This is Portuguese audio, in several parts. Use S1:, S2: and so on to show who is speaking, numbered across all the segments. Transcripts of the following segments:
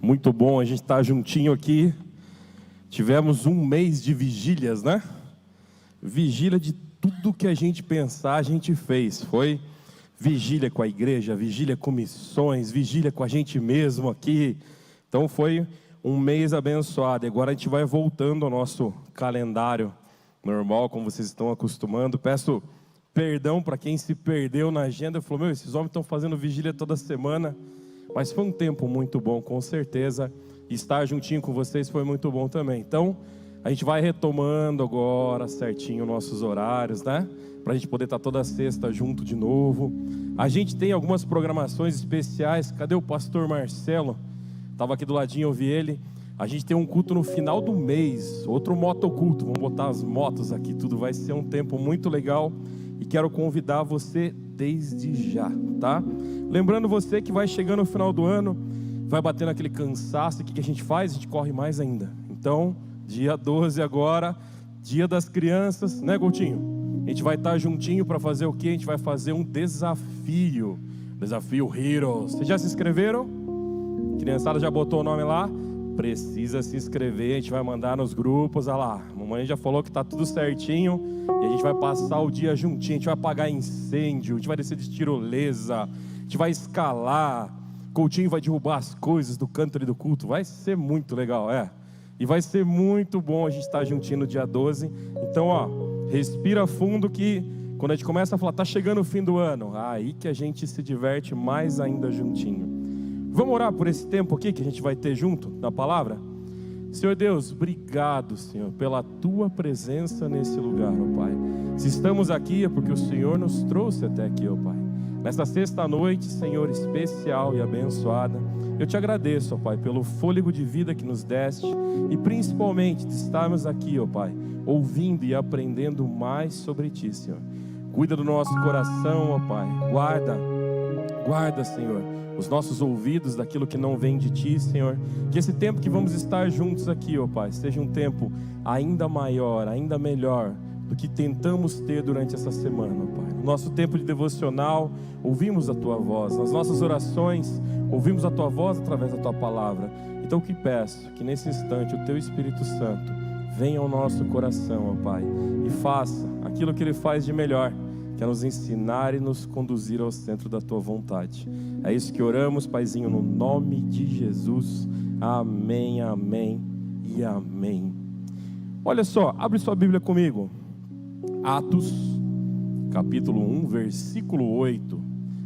S1: Muito bom a gente estar juntinho aqui. Tivemos um mês de vigílias, né? Vigília de tudo que a gente pensar, a gente fez. Foi vigília com a igreja, vigília com missões, vigília com a gente mesmo aqui. Então foi um mês abençoado. E agora a gente vai voltando ao nosso calendário normal, como vocês estão acostumando. Peço perdão para quem se perdeu na agenda. Falou, esses homens estão fazendo vigília toda semana. Mas foi um tempo muito bom, com certeza. Estar juntinho com vocês foi muito bom também. Então, a gente vai retomando agora certinho nossos horários, né? Para a gente poder estar toda sexta junto de novo. A gente tem algumas programações especiais. Cadê o pastor Marcelo? Estava aqui do ladinho, eu vi ele. A gente tem um culto no final do mês, outro motoculto. Vamos botar as motos aqui, tudo vai ser um tempo muito legal. E quero convidar você desde já, tá? Lembrando você que vai chegando no final do ano, vai batendo aquele cansaço, o que a gente faz? A gente corre mais ainda. Então, dia 12 agora, dia das crianças, né, Coutinho? A gente vai estar juntinho para fazer o quê? A gente vai fazer um desafio. Desafio Heroes. Vocês já se inscreveram? A criançada já botou o nome lá? Precisa se inscrever, a gente vai mandar nos grupos, olha lá. A mamãe já falou que tá tudo certinho. E a gente vai passar o dia juntinho, a gente vai apagar incêndio, a gente vai descer de tirolesa, a gente vai escalar. Coutinho vai derrubar as coisas do canto ali do culto. Vai ser muito legal, E vai ser muito bom a gente estar juntinho no dia 12. Então, respira fundo que quando a gente começa a falar, tá chegando o fim do ano, aí que a gente se diverte mais ainda juntinho. Vamos orar por esse tempo aqui que a gente vai ter junto na palavra? Senhor Deus, obrigado, Senhor, pela Tua presença nesse lugar, ó Pai. Se estamos aqui é porque o Senhor nos trouxe até aqui, ó Pai. Nesta sexta noite, Senhor, especial e abençoada, eu te agradeço, ó Pai, pelo fôlego de vida que nos deste e principalmente de estarmos aqui, ó Pai, ouvindo e aprendendo mais sobre Ti, Senhor. Cuida do nosso coração, ó Pai. Guarda, Senhor, os nossos ouvidos daquilo que não vem de Ti, Senhor. Que esse tempo que vamos estar juntos aqui, ó Pai, seja um tempo ainda maior, ainda melhor do que tentamos ter durante essa semana, ó Pai. No nosso tempo de devocional, ouvimos a Tua voz. Nas nossas orações, ouvimos a Tua voz através da Tua palavra. Então, que peço que nesse instante o Teu Espírito Santo venha ao nosso coração, ó Pai, e faça aquilo que Ele faz de melhor, que é nos ensinar e nos conduzir ao centro da Tua vontade. É isso que oramos, Paizinho, no nome de Jesus. Amém, amém e amém. Olha só, abre sua Bíblia comigo. Atos, capítulo 1, versículo 8.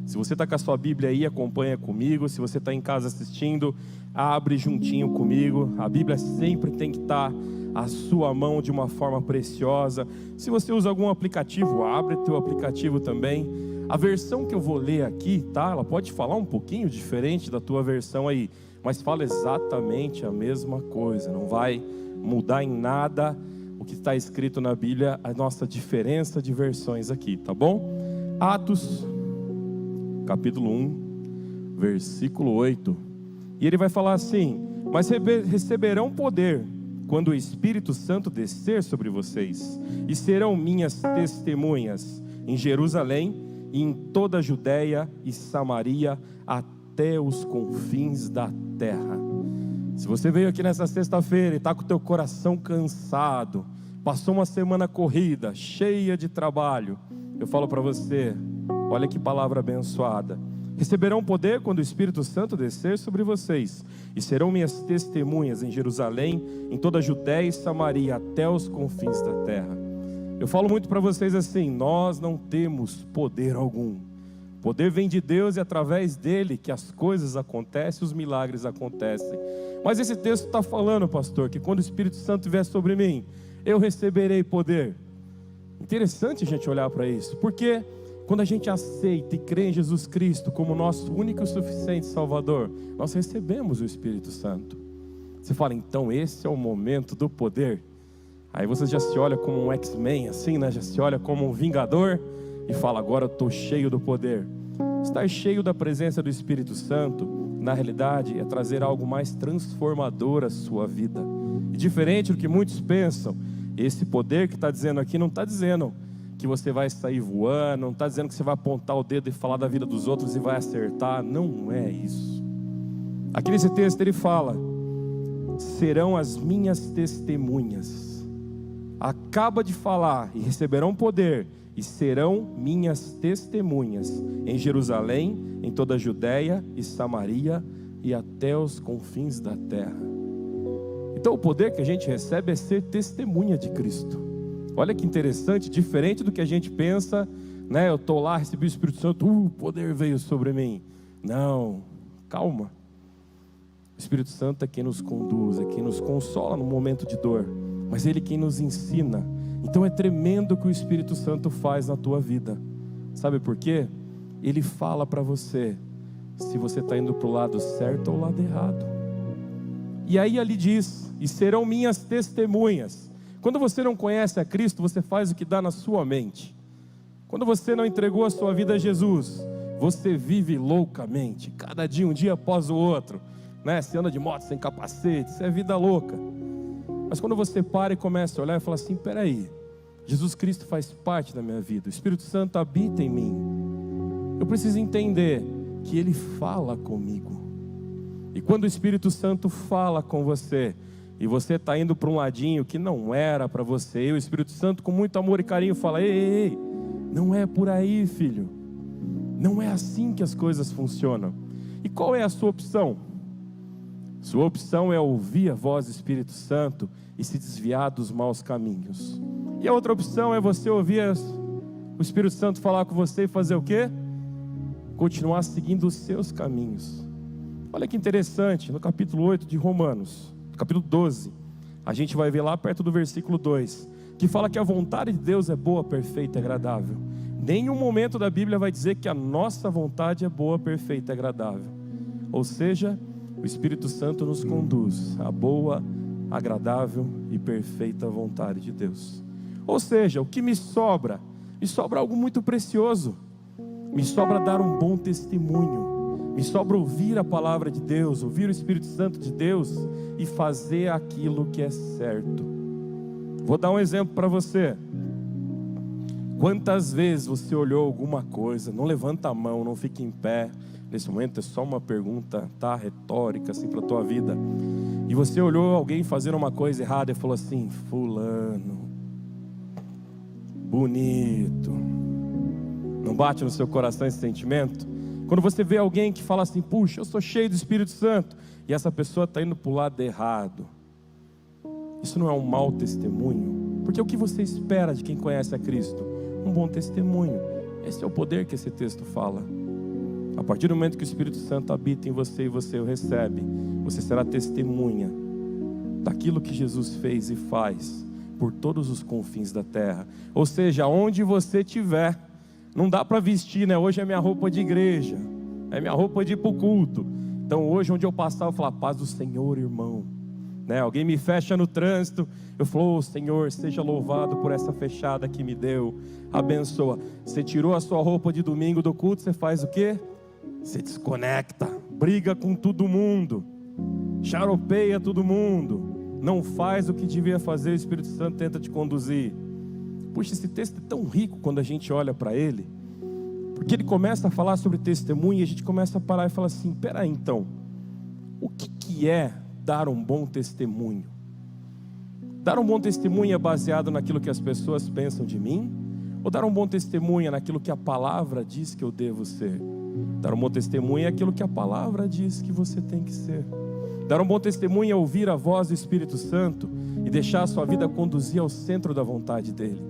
S1: Se você está com a sua Bíblia aí, acompanha comigo. Se você está em casa assistindo, abre juntinho comigo. A Bíblia sempre tem que estar à sua mão de uma forma preciosa. Se você usa algum aplicativo, abre teu aplicativo também. A versão que eu vou ler aqui, tá? Ela pode falar um pouquinho diferente da tua versão aí, mas fala exatamente a mesma coisa. Não vai mudar em nada o que está escrito na Bíblia, a nossa diferença de versões aqui, tá bom? Atos, capítulo 1, versículo 8. E ele vai falar assim: mas receberão poder quando o Espírito Santo descer sobre vocês, e serão minhas testemunhas em Jerusalém e em toda a Judéia e Samaria, até os confins da terra. Se você veio aqui nessa sexta-feira e está com o teu coração cansado, passou uma semana corrida, cheia de trabalho, eu falo para você, olha que palavra abençoada. Receberão poder quando o Espírito Santo descer sobre vocês, e serão minhas testemunhas em Jerusalém, em toda a Judéia e Samaria, até os confins da terra. Eu falo muito para vocês assim: nós não temos poder algum. Poder vem de Deus e através dele que as coisas acontecem, os milagres acontecem. Mas esse texto está falando, pastor, que quando o Espírito Santo vier sobre mim, eu receberei poder. Interessante a gente olhar para isso, porque quando a gente aceita e crê em Jesus Cristo como nosso único e suficiente Salvador, nós recebemos o Espírito Santo. Você fala, então esse é o momento do poder. Aí você já se olha como um X-Men assim, né? Já se olha como um vingador e fala, agora eu estou cheio do poder. Estar cheio da presença do Espírito Santo, na realidade, é trazer algo mais transformador à sua vida. E diferente do que muitos pensam, esse poder que está dizendo aqui não está dizendo que você vai sair voando, não está dizendo que você vai apontar o dedo e falar da vida dos outros e vai acertar. Não é isso. Aqui nesse texto ele fala: serão as minhas testemunhas. Acaba de falar: e receberão poder, e serão minhas testemunhas em Jerusalém, em toda a Judéia e Samaria e até os confins da terra. Então o poder que a gente recebe é ser testemunha de Cristo. Olha que interessante, diferente do que a gente pensa, né? Eu estou lá, recebi o Espírito Santo, o poder veio sobre mim. Não, calma. O Espírito Santo é quem nos conduz, é quem nos consola no momento de dor, mas Ele é quem nos ensina. Então é tremendo o que o Espírito Santo faz na tua vida. Sabe por quê? Ele fala para você se você está indo para o lado certo ou o lado errado. E aí ali diz: e serão minhas testemunhas. Quando você não conhece a Cristo, você faz o que dá na sua mente. Quando você não entregou a sua vida a Jesus, você vive loucamente, cada dia, um dia após o outro, né? Você anda de moto sem capacete, isso é vida louca. Mas quando você para e começa a olhar e fala assim: peraí, Jesus Cristo faz parte da minha vida, o Espírito Santo habita em mim, eu preciso entender que Ele fala comigo. E quando o Espírito Santo fala com você, e você está indo para um ladinho que não era para você, e o Espírito Santo com muito amor e carinho fala: ei, não é por aí, filho, não é assim que as coisas funcionam. E qual é a sua opção? Sua opção é ouvir a voz do Espírito Santo e se desviar dos maus caminhos. E a outra opção é você ouvir o Espírito Santo falar com você e fazer o quê? Continuar seguindo os seus caminhos. Olha que interessante, no capítulo 8 de Romanos, no capítulo 12, a gente vai ver lá perto do versículo 2, que fala que a vontade de Deus é boa, perfeita e agradável. Nenhum momento da Bíblia vai dizer que a nossa vontade é boa, perfeita e agradável. Ou seja, o Espírito Santo nos conduz à boa, agradável e perfeita vontade de Deus. Ou seja, o que me sobra? Me sobra algo muito precioso. Me sobra dar um bom testemunho. Me sobra ouvir a palavra de Deus, ouvir o Espírito Santo de Deus e fazer aquilo que é certo. Vou dar um exemplo para você. Quantas vezes você olhou alguma coisa? Não levanta a mão, não fique em pé. Nesse momento é só uma pergunta, tá? Retórica, assim, para a tua vida. E você olhou alguém fazendo uma coisa errada e falou assim: fulano, bonito. Não bate no seu coração esse sentimento? Quando você vê alguém que fala assim: puxa, eu sou cheio do Espírito Santo, e essa pessoa está indo para o lado errado. Isso não é um mau testemunho? Porque o que você espera de quem conhece a Cristo? Um bom testemunho. Esse é o poder que esse texto fala. A partir do momento que o Espírito Santo habita em você e você o recebe, você será testemunha daquilo que Jesus fez e faz por todos os confins da terra. Ou seja, onde você estiver, não dá para vestir, né? Hoje é minha roupa de igreja, é minha roupa de ir para o culto. Então hoje, onde eu passar, eu falo: paz do Senhor, irmão. Né? Alguém me fecha no trânsito, eu falo: oh, Senhor, seja louvado por essa fechada que me deu, abençoa. Você tirou a sua roupa de domingo do culto, você faz o quê? Você desconecta, briga com todo mundo, charopeia todo mundo, não faz o que devia fazer. O Espírito Santo tenta te conduzir. Puxa, esse texto é tão rico quando a gente olha para ele, porque ele começa a falar sobre testemunho e a gente começa a parar e falar assim: peraí, então, o que é dar um bom testemunho? Dar um bom testemunho é baseado naquilo que as pessoas pensam de mim? Ou dar um bom testemunho é naquilo que a palavra diz que eu devo ser? Dar um bom testemunho é aquilo que a palavra diz que você tem que ser. Dar um bom testemunho é ouvir a voz do Espírito Santo e deixar a sua vida conduzir ao centro da vontade dele.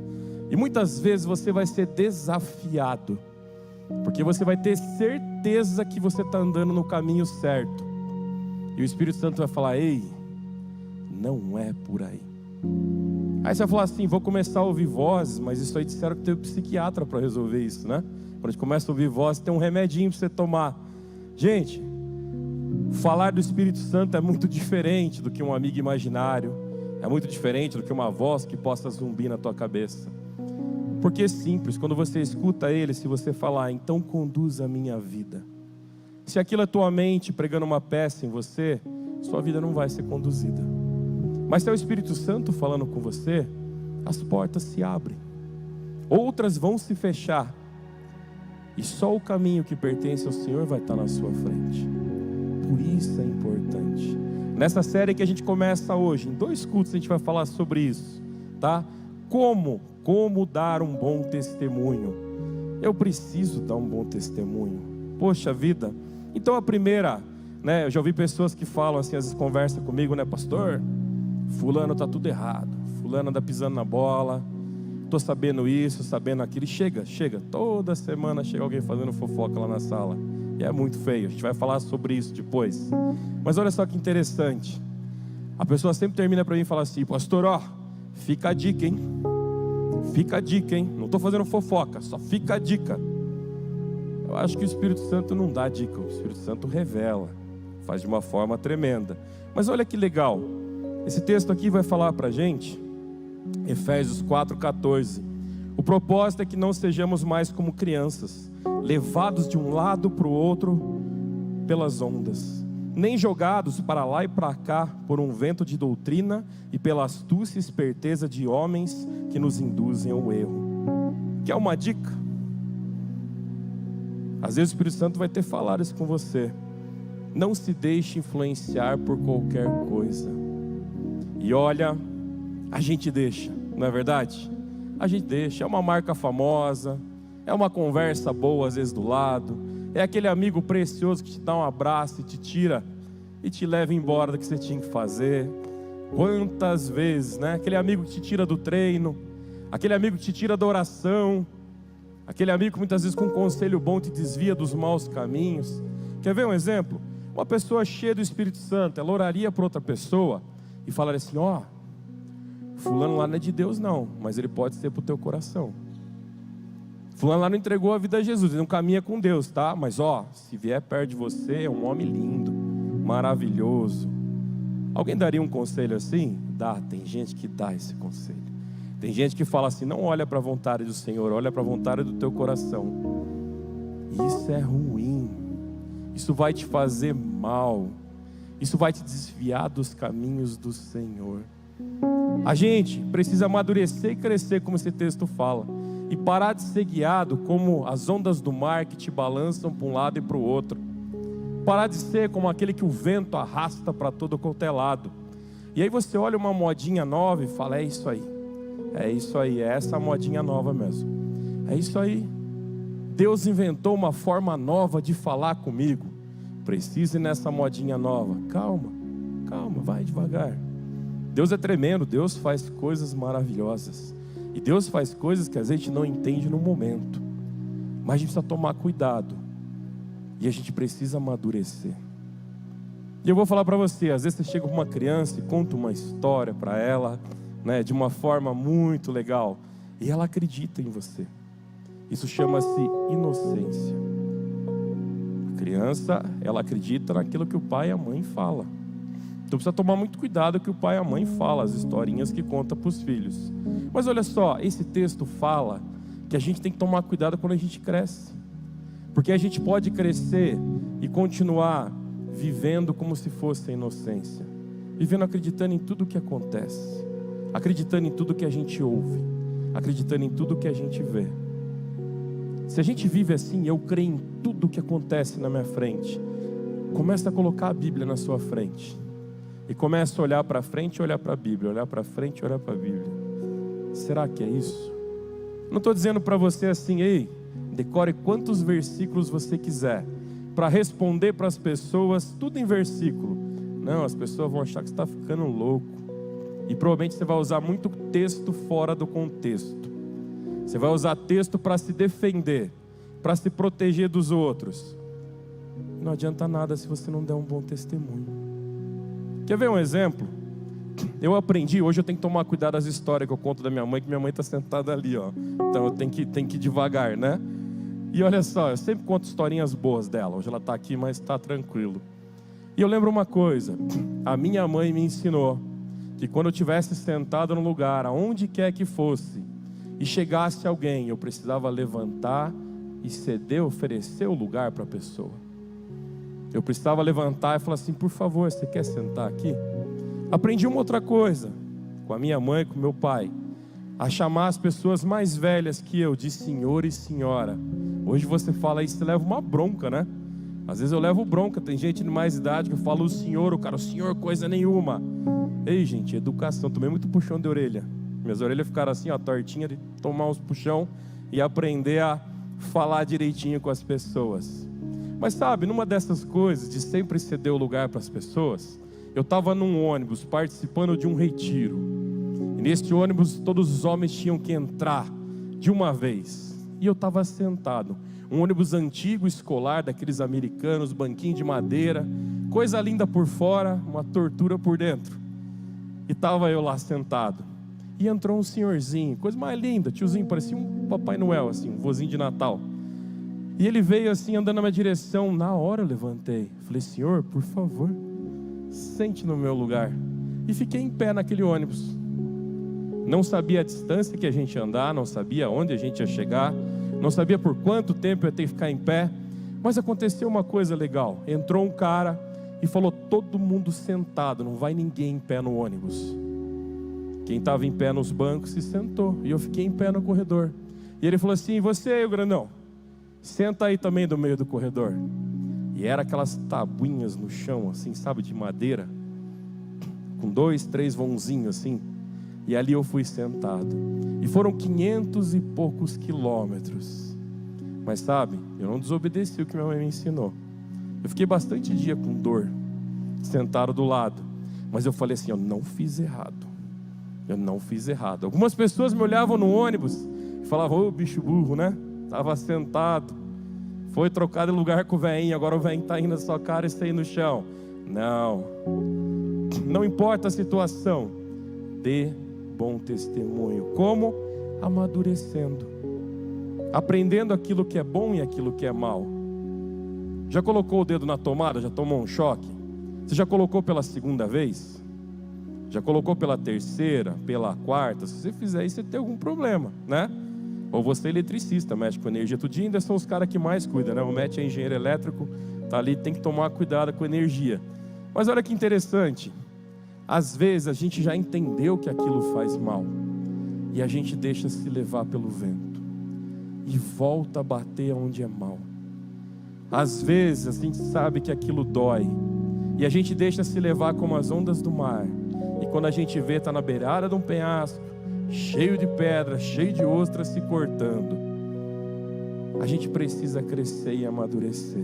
S1: E muitas vezes você vai ser desafiado, porque você vai ter certeza que você está andando no caminho certo. E o Espírito Santo vai falar: ei, não é por aí. Aí você vai falar assim: vou começar a ouvir vozes, mas isso aí disseram que tem um psiquiatra para resolver isso, né? Quando a gente começa a ouvir vozes, tem um remedinho para você tomar. Gente, falar do Espírito Santo é muito diferente do que um amigo imaginário. É muito diferente do que uma voz que possa zumbir na tua cabeça. Porque é simples, quando você escuta ele, se você falar: então conduza a minha vida. Se aquilo é tua mente pregando uma peça em você, sua vida não vai ser conduzida. Mas se é o Espírito Santo falando com você, as portas se abrem, outras vão se fechar, e só o caminho que pertence ao Senhor vai estar na sua frente. Por isso é importante. Nessa série que a gente começa hoje, em 2 cultos a gente vai falar sobre isso, tá? Como dar um bom testemunho. Eu preciso dar um bom testemunho. Poxa vida. Então a primeira, né? Eu já ouvi pessoas que falam assim, às vezes conversam comigo, né? Pastor, fulano tá tudo errado. Fulano anda pisando na bola. Tô sabendo isso, sabendo aquilo. E chega. Toda semana chega alguém fazendo fofoca lá na sala. E é muito feio. A gente vai falar sobre isso depois. Mas olha só que interessante. A pessoa sempre termina para mim e fala assim: pastor, ó, fica a dica, hein? Fica a dica, hein? Não estou fazendo fofoca, só fica a dica. Eu acho que o Espírito Santo não dá dica. O Espírito Santo revela. Faz de uma forma tremenda. Mas olha que legal. Esse texto aqui vai falar para a gente, Efésios 4,14. O propósito é que não sejamos mais como crianças, levados de um lado para o outro pelas ondas, nem jogados para lá e para cá por um vento de doutrina e pela astúcia e esperteza de homens que nos induzem ao erro. Quer uma dica? Às vezes o Espírito Santo vai ter falado isso com você. Não se deixe influenciar por qualquer coisa. E olha, a gente deixa, não é verdade? A gente deixa, é uma marca famosa, é uma conversa boa às vezes do lado, é aquele amigo precioso que te dá um abraço e te tira e te leva embora do que você tinha que fazer. Quantas vezes, né? Aquele amigo que te tira do treino, aquele amigo que te tira da oração, aquele amigo que muitas vezes com um conselho bom te desvia dos maus caminhos. Quer ver um exemplo? Uma pessoa cheia do Espírito Santo, ela oraria para outra pessoa e falaria assim: ó, fulano lá não é de Deus não, mas ele pode ser para o teu coração. Fulano lá não entregou a vida a Jesus, ele não caminha com Deus, tá? Mas ó, se vier perto de você, é um homem lindo, maravilhoso. Alguém daria um conselho assim? Dá, tem gente que dá esse conselho. Tem gente que fala assim: não olha para a vontade do Senhor, olha para a vontade do teu coração. Isso é ruim. Isso vai te fazer mal. Isso vai te desviar dos caminhos do Senhor. A gente precisa amadurecer e crescer, como esse texto fala, e parar de ser guiado como as ondas do mar que te balançam para um lado e para o outro. Parar de ser como aquele que o vento arrasta para todo quanto é lado. E aí você olha uma modinha nova e fala: é isso aí, é essa modinha nova mesmo, é isso aí. Deus inventou uma forma nova de falar comigo. Precisa ir nessa modinha nova. Calma, vai devagar. Deus é tremendo, Deus faz coisas maravilhosas. E Deus faz coisas que a gente não entende no momento. Mas a gente precisa tomar cuidado. E a gente precisa amadurecer. E eu vou falar para você, às vezes você chega com uma criança e conta uma história para ela, né, de uma forma muito legal, e ela acredita em você. Isso chama-se inocência. A criança, ela acredita naquilo que o pai e a mãe falam. Então precisa tomar muito cuidado com o que o pai e a mãe falam, as historinhas que conta para os filhos. Mas olha só, esse texto fala que a gente tem que tomar cuidado quando a gente cresce. Porque a gente pode crescer e continuar vivendo como se fosse a inocência. Vivendo acreditando em tudo o que acontece. Acreditando em tudo que a gente ouve. Acreditando em tudo que a gente vê. Se a gente vive assim, eu creio em tudo que acontece na minha frente. Começa a colocar a Bíblia na sua frente. E começa a olhar para frente e olhar para a Bíblia. Olhar para frente e olhar para a Bíblia. Será que é isso? Não estou dizendo para você assim: ei, decore quantos versículos você quiser para responder para as pessoas, tudo em versículo. Não, as pessoas vão achar que você está ficando louco. E provavelmente você vai usar muito texto fora do contexto. Você vai usar texto para se defender, para se proteger dos outros. Não adianta nada se você não der um bom testemunho. Quer ver um exemplo? Eu aprendi, hoje eu tenho que tomar cuidado das histórias que eu conto da minha mãe, que minha mãe está sentada ali, ó. Então eu tenho que ir devagar, né? E olha só, eu sempre conto historinhas boas dela. Hoje ela está aqui, mas está tranquilo. E eu lembro uma coisa, a minha mãe me ensinou que quando eu estivesse sentado no lugar, aonde quer que fosse, e chegasse alguém, eu precisava levantar e ceder, oferecer o lugar para a pessoa. Eu precisava levantar e falar assim: por favor, você quer sentar aqui? Aprendi uma outra coisa, com a minha mãe, com meu pai, a chamar as pessoas mais velhas que eu de senhor e senhora. Hoje você fala isso, você leva uma bronca, né? Às vezes eu levo bronca, tem gente de mais idade que eu falo o senhor coisa nenhuma. Ei, gente, educação, tomei muito puxão de orelha. Minhas orelhas ficaram assim, ó, tortinha, de tomar uns puxão e aprender a falar direitinho com as pessoas. Mas sabe, numa dessas coisas de sempre ceder o lugar para as pessoas, eu estava num ônibus participando de um retiro. E neste ônibus todos os homens tinham que entrar de uma vez. E eu estava sentado. Um ônibus antigo, escolar, daqueles americanos, banquinho de madeira, coisa linda por fora, uma tortura por dentro. E estava eu lá sentado. E entrou um senhorzinho, coisa mais linda, tiozinho, parecia um Papai Noel, assim, um vozinho de Natal. E ele veio assim, andando na minha direção. Na hora eu levantei. Falei, senhor, por favor, sente no meu lugar. E fiquei em pé naquele ônibus. Não sabia a distância que a gente ia andar, não sabia onde a gente ia chegar, não sabia por quanto tempo eu ia ter que ficar em pé. Mas aconteceu uma coisa legal. Entrou um cara e falou, todo mundo sentado, não vai ninguém em pé no ônibus. Quem estava em pé nos bancos se sentou, e eu fiquei em pé no corredor. E ele falou assim, você aí, o grandão, senta aí também do meio do corredor. E era aquelas tabuinhas no chão, assim, sabe, de madeira, com 2, 3 vãozinhos assim. E ali eu fui sentado. E foram 500 e poucos quilômetros. Mas sabe, eu não desobedeci o que minha mãe me ensinou. Eu fiquei bastante dia com dor, sentado do lado. Mas eu falei assim, eu não fiz errado. Eu não fiz errado. Algumas pessoas me olhavam no ônibus e falavam, ô bicho burro, né? Estava sentado, foi trocado de lugar com o velhinho, agora o velhinho está indo na sua cara e está aí no chão. Não importa a situação, dê bom testemunho. Como? Amadurecendo, aprendendo aquilo que é bom e aquilo que é mal. Já colocou o dedo na tomada? Já tomou um choque? Você já colocou pela segunda vez? Já colocou pela terceira, pela quarta? Se você fizer isso, você tem algum problema, né? Ou você é eletricista, mexe com energia tudinho, ainda são os caras que mais cuidam, né? O Matt é engenheiro elétrico, tá ali, tem que tomar cuidado com energia. Mas olha que interessante, às vezes a gente já entendeu que aquilo faz mal, e a gente deixa se levar pelo vento, e volta a bater onde é mal. Às vezes a gente sabe que aquilo dói, e a gente deixa se levar como as ondas do mar, e quando a gente vê, está na beirada de um penhasco, cheio de pedra, cheio de ostras se cortando. A gente precisa crescer e amadurecer,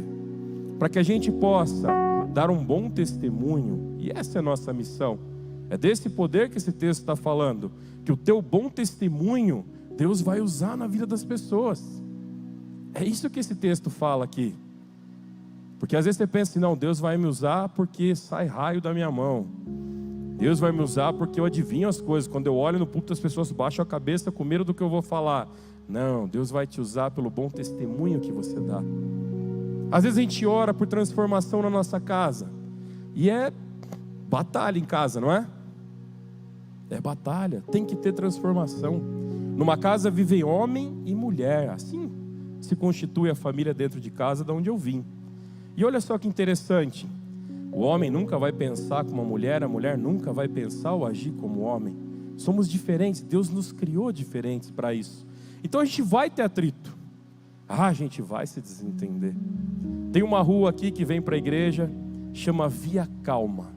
S1: para que a gente possa dar um bom testemunho. E essa é a nossa missão. É desse poder que esse texto está falando, que o teu bom testemunho Deus vai usar na vida das pessoas. É isso que esse texto fala aqui. Porque às vezes você pensa assim, não, Deus vai me usar porque sai raio da minha mão, Deus vai me usar porque eu adivinho as coisas. Quando eu olho no púlpito, as pessoas baixam a cabeça com medo do que eu vou falar. Não, Deus vai te usar pelo bom testemunho que você dá. Às vezes a gente ora por transformação na nossa casa, e é batalha em casa, não é? É batalha, tem que ter transformação. Numa casa vivem homem e mulher, assim se constitui a família dentro de casa, de onde eu vim. E olha só que interessante, o homem nunca vai pensar como a mulher nunca vai pensar ou agir como homem. Somos diferentes, Deus nos criou diferentes para isso. Então a gente vai ter atrito, a gente vai se desentender. Tem uma rua aqui que vem para a igreja, chama Via Calma.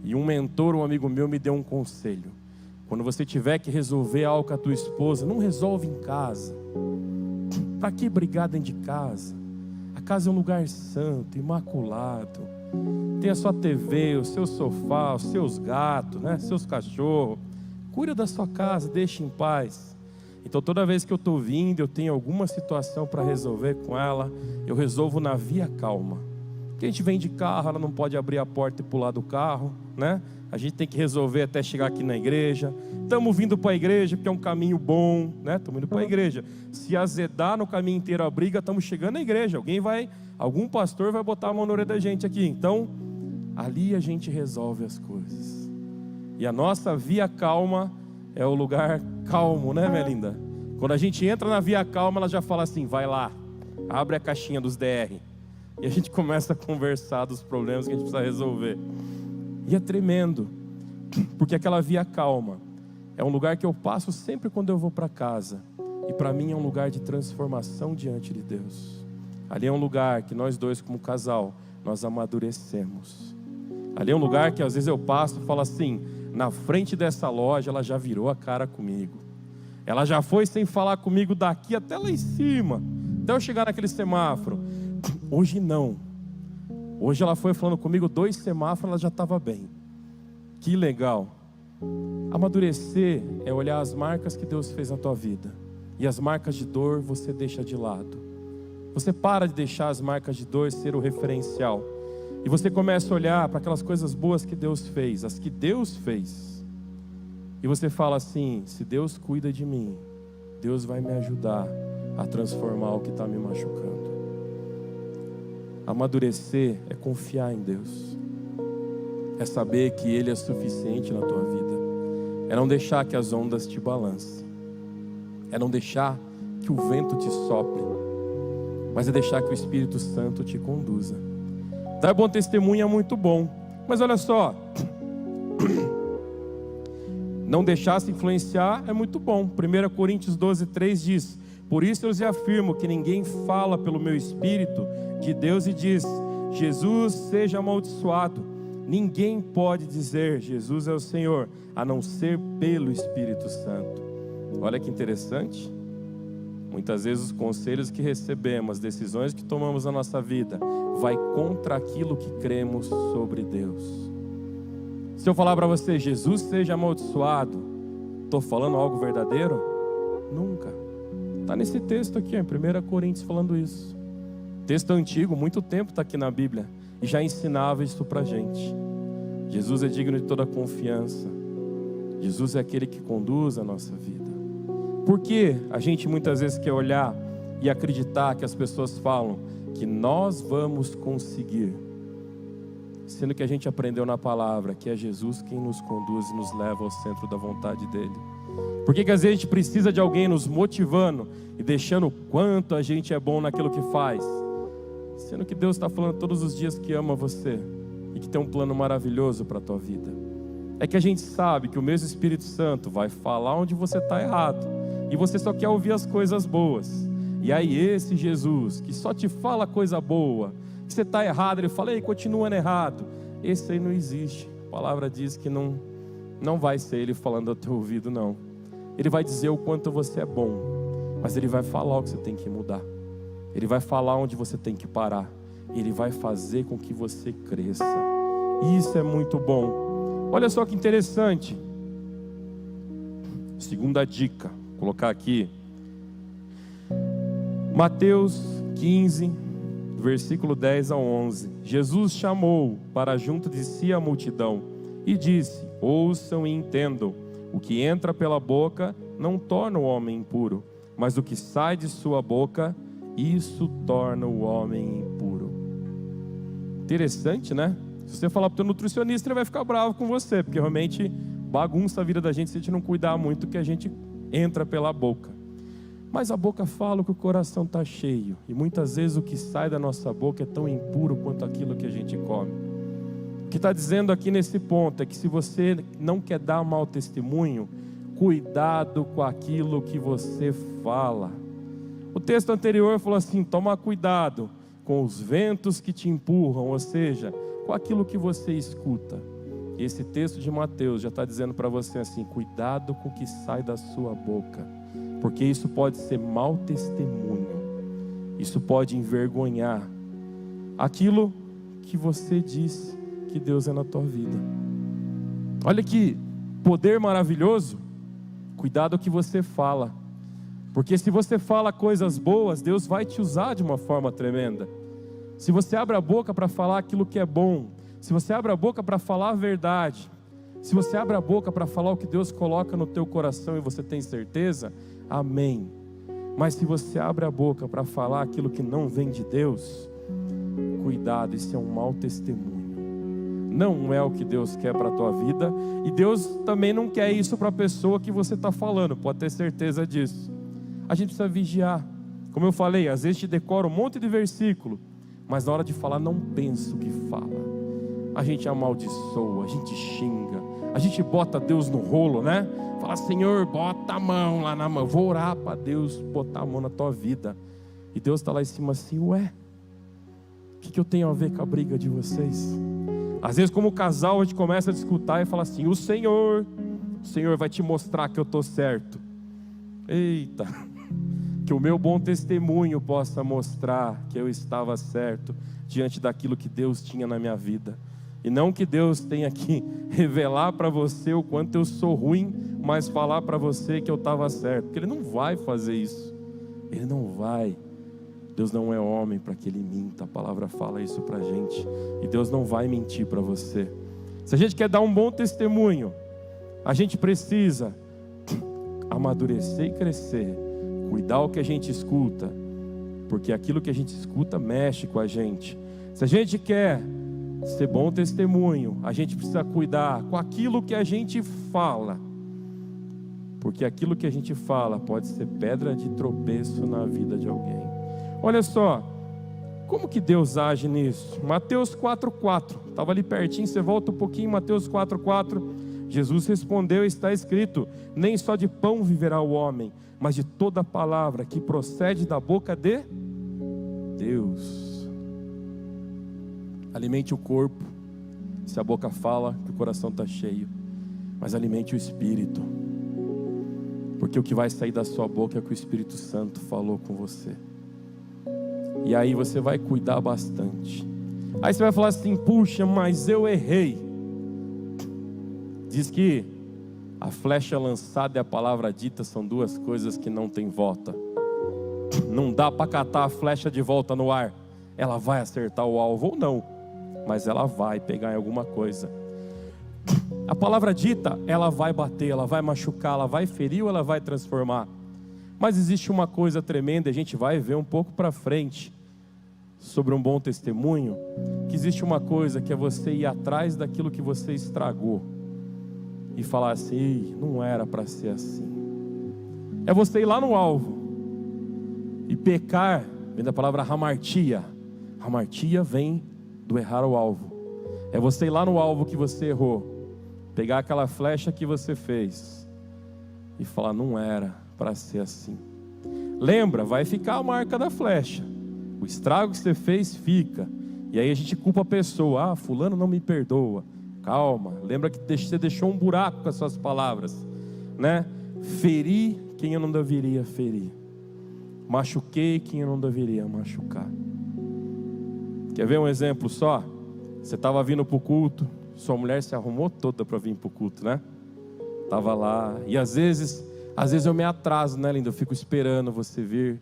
S1: E um mentor, um amigo meu, me deu um conselho: quando você tiver que resolver algo com a tua esposa, não resolve em casa. Para que brigar dentro de casa? A casa é um lugar santo, imaculado. Tem a sua TV, o seu sofá, os seus gatos, né? Seus cachorros. Cuida da sua casa, deixa em paz. Então toda vez que eu estou vindo, eu tenho alguma situação para resolver com ela, eu resolvo na Via Calma. Porque a gente vem de carro, ela não pode abrir a porta e pular do carro, né? A gente tem que resolver até chegar aqui na igreja. Estamos vindo para a igreja porque é um caminho bom, né? Estamos indo para a igreja. Se azedar no caminho inteiro a briga, estamos chegando na igreja. Algum pastor vai botar a mão na orelha da gente aqui. Então, ali a gente resolve as coisas. E a nossa Via Calma é o lugar calmo, né, minha linda? Quando a gente entra na Via Calma, ela já fala assim: vai lá, abre a caixinha dos DR. E a gente começa a conversar dos problemas que a gente precisa resolver. E é tremendo, porque aquela Via Calma é um lugar que eu passo sempre quando eu vou para casa. E para mim é um lugar de transformação diante de Deus. Ali é um lugar que nós dois como casal, nós amadurecemos. Ali é um lugar que às vezes eu passo e falo assim, na frente dessa loja ela já virou a cara comigo. Ela já foi sem falar comigo daqui até lá em cima, até eu chegar naquele semáforo. Hoje não. Hoje ela foi falando comigo 2 semáforos, ela já estava bem. Que legal. Amadurecer é olhar as marcas que Deus fez na tua vida. E as marcas de dor você deixa de lado. Você para de deixar as marcas de dor ser o referencial. E você começa a olhar para aquelas coisas boas que Deus fez, as que Deus fez. E você fala assim, se Deus cuida de mim, Deus vai me ajudar a transformar o que está me machucando. Amadurecer é confiar em Deus. É saber que Ele é suficiente na tua vida. É não deixar que as ondas te balancem. É não deixar que o vento te sople. Mas é deixar que o Espírito Santo te conduza. Dar bom testemunho é muito bom. Mas olha só. Não deixar se influenciar é muito bom. 1 Coríntios 12:3 diz: por isso eu lhes afirmo que ninguém fala pelo meu Espírito de Deus e diz, Jesus seja amaldiçoado. Ninguém pode dizer, Jesus é o Senhor, a não ser pelo Espírito Santo. Olha que interessante. Muitas vezes os conselhos que recebemos, as decisões que tomamos na nossa vida, vai contra aquilo que cremos sobre Deus. Se eu falar para você, Jesus seja amaldiçoado, estou falando algo verdadeiro? Nunca. Está nesse texto aqui, em 1 Coríntios falando isso. Texto antigo, muito tempo está aqui na Bíblia, e já ensinava isso para a gente. Jesus é digno de toda confiança. Jesus é aquele que conduz a nossa vida. Por que a gente muitas vezes quer olhar e acreditar que as pessoas falam que nós vamos conseguir, sendo que a gente aprendeu na palavra que é Jesus quem nos conduz e nos leva ao centro da vontade dele? Por que às vezes a gente precisa de alguém nos motivando e deixando o quanto a gente é bom naquilo que faz, sendo que Deus está falando todos os dias que ama você e que tem um plano maravilhoso para a tua vida? É que a gente sabe que o mesmo Espírito Santo vai falar onde você está errado e você só quer ouvir as coisas boas. E aí esse Jesus que só te fala coisa boa, que você está errado, ele fala, ei, continua errado, esse aí não existe. A palavra diz que não vai ser ele falando ao teu ouvido, não. Ele vai dizer o quanto você é bom, mas ele vai falar o que você tem que mudar. Ele vai falar onde você tem que parar. Ele vai fazer com que você cresça. Isso é muito bom. Olha só que interessante. Segunda dica, vou colocar aqui. Mateus 15, versículo 10 a 11. Jesus chamou para junto de si a multidão e disse, ouçam e entendam. O que entra pela boca não torna o homem impuro, mas o que sai de sua boca, isso torna o homem impuro. Interessante, né? Se você falar para o teu nutricionista, ele vai ficar bravo com você, porque realmente bagunça a vida da gente se a gente não cuidar muito do que a gente entra pela boca. Mas a boca fala o que o coração está cheio, e muitas vezes o que sai da nossa boca é tão impuro quanto aquilo que a gente come. O que está dizendo aqui nesse ponto é que se você não quer dar mau testemunho, cuidado com aquilo que você fala. O texto anterior falou assim, toma cuidado com os ventos que te empurram, ou seja, com aquilo que você escuta. E esse texto de Mateus já está dizendo para você assim, cuidado com o que sai da sua boca, porque isso pode ser mau testemunho, isso pode envergonhar aquilo que você diz que Deus é na tua vida. Olha que poder maravilhoso. Cuidado com o que você fala, porque se você fala coisas boas, Deus vai te usar de uma forma tremenda. Se você abre a boca para falar aquilo que é bom, se você abre a boca para falar a verdade, se você abre a boca para falar o que Deus coloca no teu coração e você tem certeza, amém. Mas se você abre a boca para falar aquilo que não vem de Deus, cuidado, isso é um mau testemunho. Não é o que Deus quer para a tua vida, e Deus também não quer isso para a pessoa que você está falando, pode ter certeza disso. A gente precisa vigiar. Como eu falei, às vezes te decora um monte de versículo, mas na hora de falar não pensa o que fala. A gente amaldiçoa, a gente xinga, a gente bota Deus no rolo, né? Fala, Senhor, bota a mão lá na mão. Vou orar para Deus botar a mão na tua vida. E Deus está lá em cima assim, ué, O que eu tenho a ver com a briga de vocês? Às vezes, como casal, a gente começa a discutir e fala assim: o Senhor vai te mostrar que eu estou certo. Eita, que o meu bom testemunho possa mostrar que eu estava certo diante daquilo que Deus tinha na minha vida. E não que Deus tenha que revelar para você o quanto eu sou ruim, mas falar para você que eu estava certo. Porque Ele não vai fazer isso. Ele não vai. Deus não é homem para que Ele minta. A palavra fala isso para a gente. E Deus não vai mentir para você. Se a gente quer dar um bom testemunho, a gente precisa amadurecer e crescer. Cuidar o que a gente escuta. Porque aquilo que a gente escuta mexe com a gente. Se a gente quer ser bom testemunho, a gente precisa cuidar com aquilo que a gente fala. Porque aquilo que a gente fala pode ser pedra de tropeço na vida de alguém. Olha só, como que Deus age nisso? Mateus 4,4, estava ali pertinho, você volta um pouquinho, Mateus 4,4. Jesus respondeu: está escrito, nem só de pão viverá o homem, mas de toda palavra que procede da boca de Deus. Alimente o corpo, se a boca fala que o coração está cheio, mas alimente o espírito, porque o que vai sair da sua boca é o que o Espírito Santo falou com você. E aí você vai cuidar bastante. Aí você vai falar assim: puxa, mas eu errei. Diz que a flecha lançada e a palavra dita são duas coisas que não tem volta. Não dá para catar a flecha de volta no ar. Ela vai acertar o alvo ou não, mas ela vai pegar em alguma coisa. A palavra dita, ela vai bater, ela vai machucar, ela vai ferir ou ela vai transformar. Mas existe uma coisa tremenda, a gente vai ver um pouco para frente sobre um bom testemunho, que existe uma coisa que é você ir atrás daquilo que você estragou e falar assim: não era para ser assim. É você ir lá no alvo e pecar. Vem da palavra hamartia. Hamartia vem do errar o alvo. É você ir lá no alvo que você errou, pegar aquela flecha que você fez e falar: não era para ser assim. Lembra, vai ficar a marca da flecha. O estrago que você fez fica. E aí a gente culpa a pessoa: ah, fulano não me perdoa. Calma, lembra que você deixou um buraco com as suas palavras, né? Feri quem eu não deveria ferir. Machuquei quem eu não deveria machucar. Quer ver um exemplo só? Você estava vindo para o culto, sua mulher se arrumou toda para vir para o culto, né? Estava lá, e às vezes eu me atraso, né, linda? Eu fico esperando você vir.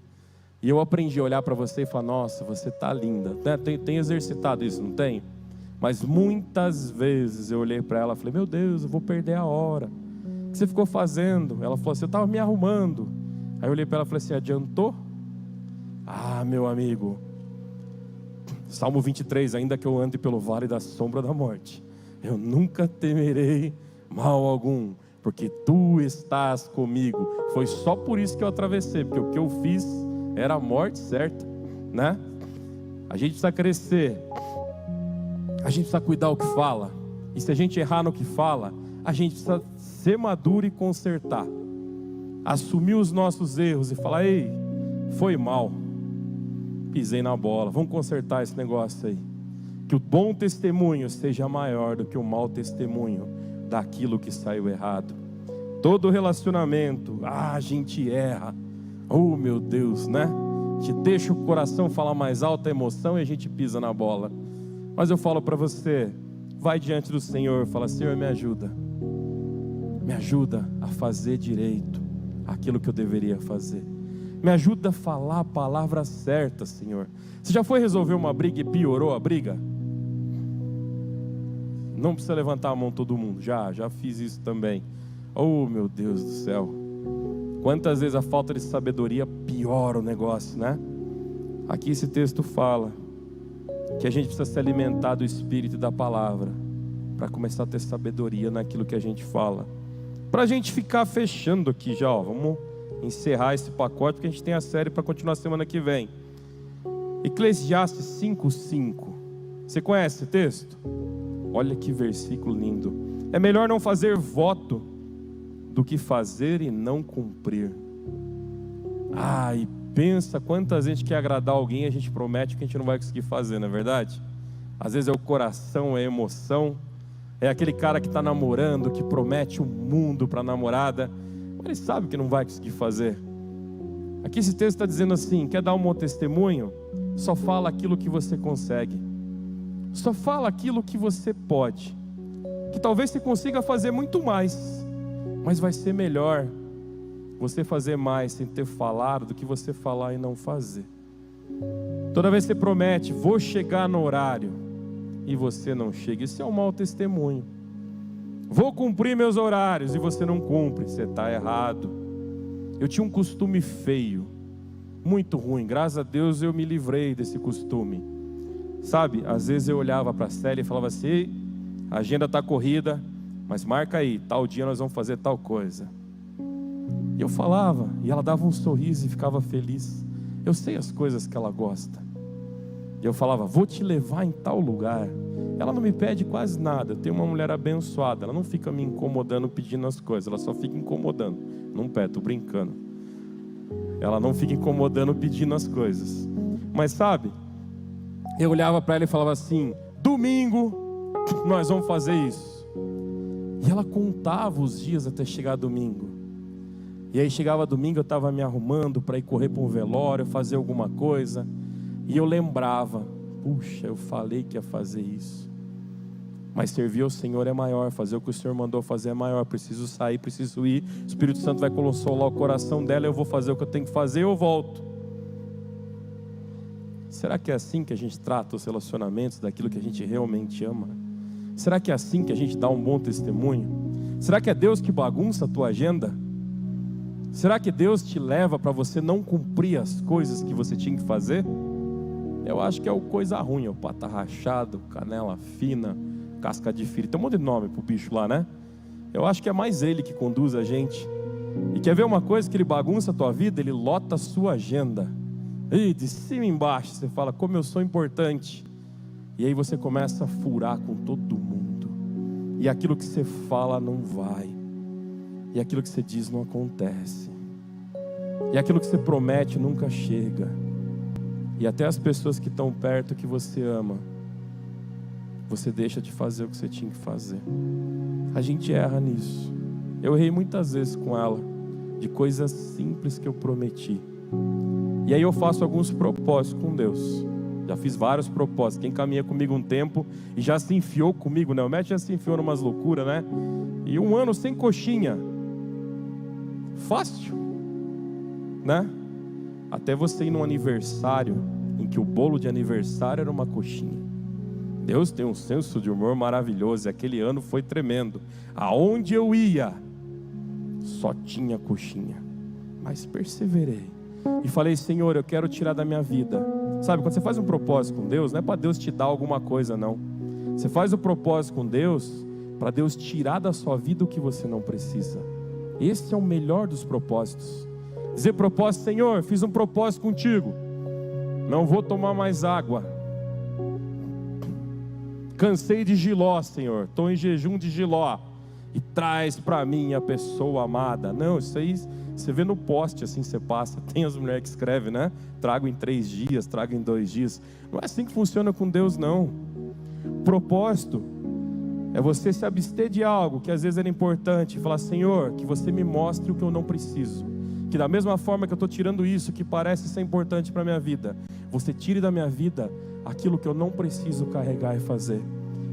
S1: E eu aprendi a olhar para você e falar: nossa, você está linda, né? Tem exercitado isso, não tem? Mas muitas vezes eu olhei para ela e falei: meu Deus, eu vou perder a hora. O que você ficou fazendo? Ela falou assim: eu estava me arrumando. Aí eu olhei para ela e falei assim: adiantou? Ah, meu amigo, Salmo 23, ainda que eu ande pelo vale da sombra da morte, eu nunca temerei mal algum, porque tu estás comigo. Foi só por isso que eu atravessei, porque o que eu fiz era a morte certa, né? A gente precisa crescer, a gente precisa cuidar o que fala, e se a gente errar no que fala, a gente precisa ser maduro e consertar, assumir os nossos erros e falar: ei, foi mal, pisei na bola, vamos consertar esse negócio aí. Que o bom testemunho seja maior do que o mau testemunho daquilo que saiu errado. Todo relacionamento, a gente erra, oh meu Deus, né? A gente deixa o coração falar mais alto, a emoção, e a gente pisa na bola. Mas eu falo para você, vai diante do Senhor, fala: Senhor, me ajuda a fazer direito aquilo que eu deveria fazer. Me ajuda a falar a palavra certa, Senhor. Você já foi resolver uma briga e piorou a briga? Não precisa levantar a mão todo mundo. Já fiz isso também. Oh, meu Deus do céu. Quantas vezes a falta de sabedoria piora o negócio, né? Aqui esse texto fala que a gente precisa se alimentar do Espírito e da palavra para começar a ter sabedoria naquilo que a gente fala. Para a gente ficar fechando aqui já, ó, vamos encerrar esse pacote, porque a gente tem a série para continuar semana que vem. Eclesiastes 5:5. Você conhece esse texto? Olha que versículo lindo. É melhor não fazer voto do que fazer e não cumprir. E Pensa quantas vezes a gente quer agradar alguém e a gente promete que a gente não vai conseguir fazer, não é verdade? Às vezes é o coração, é a emoção. É aquele cara que está namorando, que promete o mundo para a namorada, mas ele sabe que não vai conseguir fazer. Aqui esse texto está dizendo assim: quer dar um bom testemunho? Só fala aquilo que você consegue. Só fala aquilo que você pode. Que talvez você consiga fazer muito mais, mas vai ser melhor você fazer mais sem ter falado do que você falar e não fazer. Toda vez que você promete, vou chegar no horário, e você não chega, isso é um mau testemunho. Vou cumprir meus horários e você não cumpre, você está errado. Eu tinha um costume feio, muito ruim, graças a Deus eu me livrei desse costume. Sabe, às vezes eu olhava para a Célia e falava assim: a agenda está corrida, mas marca aí, tal dia nós vamos fazer tal coisa. E eu falava, e ela dava um sorriso e ficava feliz. Eu sei as coisas que ela gosta. E eu falava: vou te levar em tal lugar. Ela não me pede quase nada. Eu tenho uma mulher abençoada, ela não fica me incomodando pedindo as coisas, ela só fica incomodando. Não pede, tô brincando. Ela não fica incomodando pedindo as coisas. Mas sabe, eu olhava para ela e falava assim: domingo nós vamos fazer isso. E ela contava os dias até chegar domingo. E aí chegava domingo, eu estava me arrumando para ir correr para um velório, fazer alguma coisa. E eu lembrava: puxa, eu falei que ia fazer isso. Mas servir ao Senhor é maior, fazer o que o Senhor mandou fazer é maior. Preciso sair, preciso ir. O Espírito Santo vai consolar o coração dela, eu vou fazer o que eu tenho que fazer, eu volto. Será que é assim que a gente trata os relacionamentos daquilo que a gente realmente ama? Será que é assim que a gente dá um bom testemunho? Será que é Deus que bagunça a tua agenda? Será que Deus te leva para você não cumprir as coisas que você tinha que fazer? Eu acho que é o coisa ruim, é o pata rachado, canela fina, casca de filho. Tem um monte de nome pro bicho lá, né? Eu acho que é mais ele que conduz a gente. E quer ver uma coisa que ele bagunça a tua vida? Ele lota a sua agenda. E de cima e embaixo você fala: como eu sou importante. E aí você começa a furar com todo mundo. E aquilo que você fala não vai. E aquilo que você diz não acontece. E aquilo que você promete nunca chega. E até as pessoas que estão perto, que você ama, você deixa de fazer o que você tinha que fazer. A gente erra nisso. Eu errei muitas vezes com ela, de coisas simples que eu prometi. E aí eu faço alguns propósitos com Deus. Já fiz vários propósitos. Quem caminha comigo um tempo e já se enfiou comigo, né? O Matt já se enfiou numas loucuras, né? E 1 ano sem coxinha. Fácil, né? Até você ir num aniversário em que o bolo de aniversário era uma coxinha. Deus tem um senso de humor maravilhoso. E aquele ano foi tremendo. Aonde eu ia, só tinha coxinha. Mas perseverei. E falei: Senhor, eu quero tirar da minha vida. Sabe, quando você faz um propósito com Deus, não é para Deus te dar alguma coisa, não. Você faz o propósito com Deus para Deus tirar da sua vida o que você não precisa. Esse é o melhor dos propósitos. Dizer propósito: Senhor, fiz um propósito contigo, não vou tomar mais água. Cansei de jiló, Senhor, estou em jejum de jiló. E traz para mim a pessoa amada. Não, isso aí você vê no poste, assim você passa. Tem as mulheres que escrevem, né? Trago em 3 dias, trago em 2 dias. Não é assim que funciona com Deus, não. Propósito é você se abster de algo que às vezes era importante e falar: Senhor, que você me mostre o que eu não preciso. Que da mesma forma que eu estou tirando isso que parece ser importante para a minha vida, você tire da minha vida aquilo que eu não preciso carregar e fazer.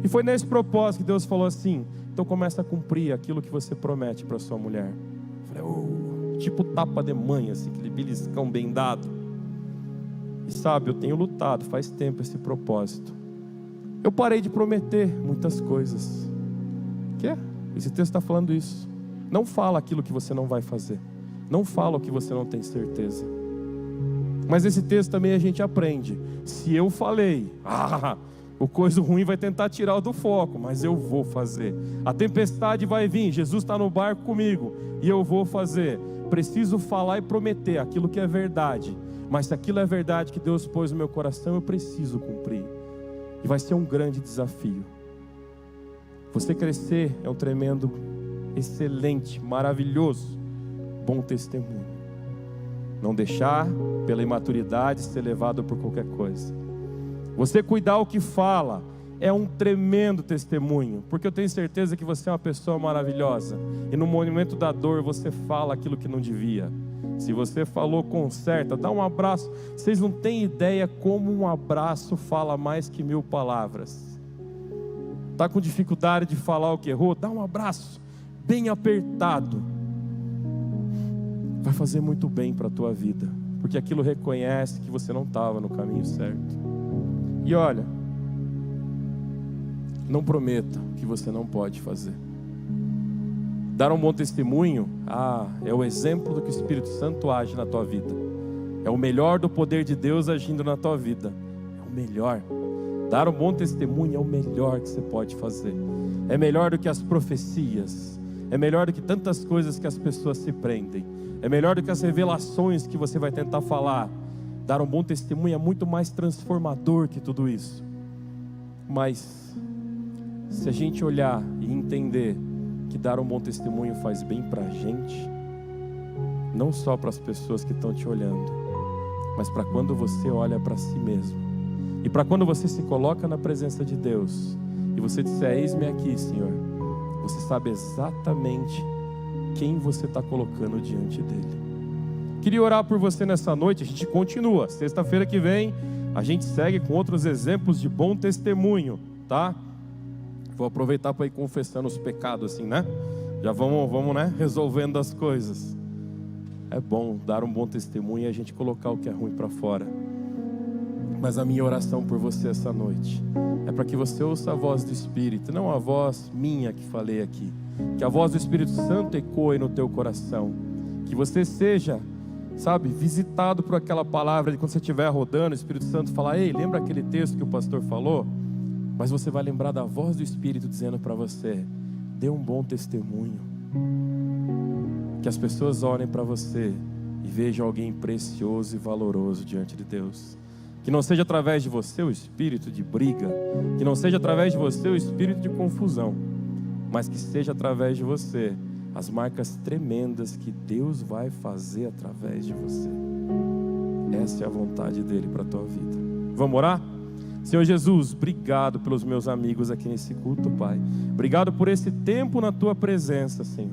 S1: E foi nesse propósito que Deus falou assim: então começa a cumprir aquilo que você promete para sua mulher. Eu falei: tipo tapa de mãe, assim, aquele beliscão bem dado. E sabe, eu tenho lutado faz tempo esse propósito. Eu parei de prometer muitas coisas. Que? Esse texto está falando isso. Não fala aquilo que você não vai fazer. Não fala o que você não tem certeza. Mas esse texto também a gente aprende. Se eu falei, o coisa ruim vai tentar tirar do foco, mas eu vou fazer. A tempestade vai vir, Jesus está no barco comigo e eu vou fazer. Preciso falar e prometer aquilo que é verdade. Mas se aquilo é verdade que Deus pôs no meu coração, eu preciso cumprir. E vai ser um grande desafio. Você crescer é um tremendo, excelente, maravilhoso, bom testemunho. Não deixar pela imaturidade ser levado por qualquer coisa. Você cuidar o que fala é um tremendo testemunho, porque eu tenho certeza que você é uma pessoa maravilhosa, e no momento da dor você fala aquilo que não devia. Se você falou, conserta, dá um abraço. Vocês não têm ideia como um abraço fala mais que 1000 palavras. Está com dificuldade de falar o que errou? Dá um abraço bem apertado. Vai fazer muito bem para a tua vida, porque aquilo reconhece que você não estava no caminho certo. E olha, não prometa o que você não pode fazer. Dar um bom testemunho, é o exemplo do que o Espírito Santo age na tua vida. É o melhor do poder de Deus agindo na tua vida. É o melhor. Dar um bom testemunho é o melhor que você pode fazer. É melhor do que as profecias. É melhor do que tantas coisas que as pessoas se prendem. É melhor do que as revelações que você vai tentar falar. Dar um bom testemunho é muito mais transformador que tudo isso. Mas se a gente olhar e entender que dar um bom testemunho faz bem para a gente, não só para as pessoas que estão te olhando, mas para quando você olha para si mesmo, e para quando você se coloca na presença de Deus, e você disser, eis-me aqui, Senhor, você sabe exatamente quem você está colocando diante dele. Queria orar por você nessa noite. A gente continua, sexta-feira que vem a gente segue com outros exemplos de bom testemunho, tá? Vou aproveitar para ir confessando os pecados assim, né? Já vamos, né? Resolvendo as coisas. É bom dar um bom testemunho e a gente colocar o que é ruim para fora. Mas a minha oração por você essa noite é para que você ouça a voz do Espírito, não a voz minha que falei aqui. Que a voz do Espírito Santo ecoe no teu coração. Que você seja, sabe, visitado por aquela palavra de quando você estiver rodando, o Espírito Santo fala, ei, lembra aquele texto que o pastor falou? Mas você vai lembrar da voz do Espírito dizendo para você, dê um bom testemunho. Que as pessoas olhem para você e vejam alguém precioso e valoroso diante de Deus. Que não seja através de você o espírito de briga, que não seja através de você o espírito de confusão, mas que seja através de você as marcas tremendas que Deus vai fazer através de você. Essa é a vontade dele para a tua vida. Vamos orar? Senhor Jesus, obrigado pelos meus amigos aqui nesse culto, Pai. Obrigado por esse tempo na tua presença, Senhor.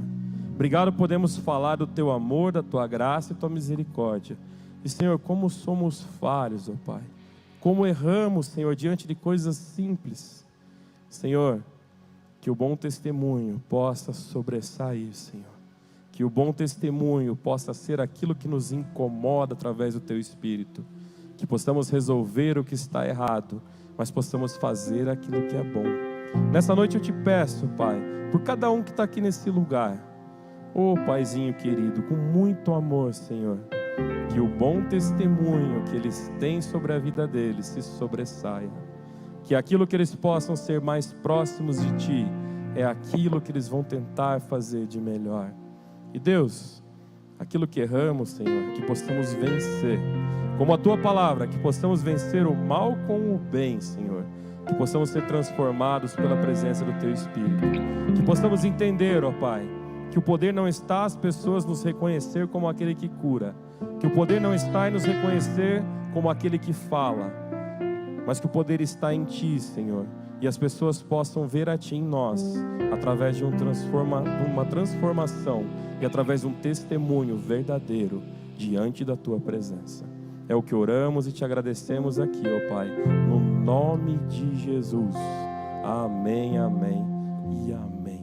S1: Obrigado por podermos falar do teu amor, da tua graça e tua misericórdia. E, Senhor, como somos falhos, ó Pai. Como erramos, Senhor, diante de coisas simples. Senhor, que o bom testemunho possa sobressair, Senhor. Que o bom testemunho possa ser aquilo que nos incomoda através do teu Espírito. Que possamos resolver o que está errado, mas possamos fazer aquilo que é bom. Nessa noite eu te peço, Pai, por cada um que está aqui nesse lugar. Ô Paizinho querido, com muito amor, Senhor, que o bom testemunho que eles têm sobre a vida deles se sobressaia. Que aquilo que eles possam ser mais próximos de Ti é aquilo que eles vão tentar fazer de melhor. E Deus, aquilo que erramos, Senhor, que possamos vencer. Como a Tua palavra, que possamos vencer o mal com o bem, Senhor. Que possamos ser transformados pela presença do Teu Espírito. Que possamos entender, ó Pai, que o poder não está as pessoas nos reconhecer como aquele que cura. Que o poder não está em nos reconhecer como aquele que fala. Mas que o poder está em Ti, Senhor. E as pessoas possam ver a Ti em nós, através de uma transformação e através de um testemunho verdadeiro diante da Tua presença. É o que oramos e Te agradecemos aqui, ó Pai, no nome de Jesus. Amém, amém e amém.